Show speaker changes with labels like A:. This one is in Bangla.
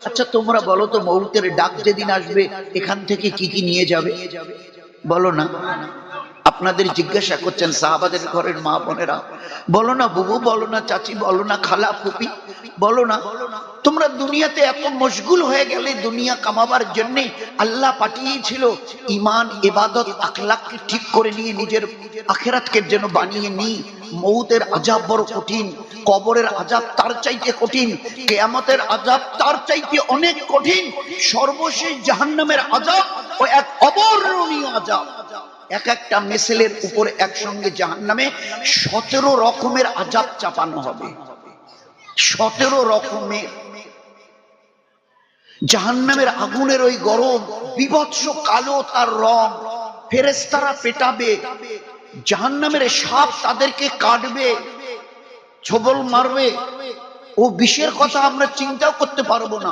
A: আচ্ছা তোমরা বলো তো, মৌতের ডাক যেদিন আসবে এখান থেকে কি কি নিয়ে যাবে? বলো না। আপনাদের জিজ্ঞাসা করছেন সাহাবাদের ঘরের মা বোনেরা, বলো না বুবু, বলো না চাচি, বলো না খালা ফুপি, বলো না। তোমরা দুনিয়াতে এত মশগুল হয়ে গেলে, দুনিয়া কামাবার জন্য আল্লাহ পাঠিয়েছিল ঈমান, ইবাদত, আখলাককে ঠিক করে নিয়ে নিজের আখিরাতকে যেন বানিয়ে নি। মৌতের আযাব বড় কঠিন, কবরের আযাব তার চাইতে কঠিন, কিয়ামতের আযাব তার চাইতে অনেক কঠিন, সর্বশেষ জাহান্নামের আযাব ও এক অবর্ণনীয় আযাব। এক একটা মেসেলের উপর একসঙ্গে জাহান্নামে 17 রকমের আযাব চাপানো হবে। 17 রকমের জাহান্নামের আগুনের ওই গরম, বিভৎস কালো তার রং, ফেরেশতারা পেটাবে, জাহান্নামের সাপ তাদেরকে কাটবে, ছোবল মারবে। ও বিষের কথা আমরা চিন্তাও করতে পারবো না।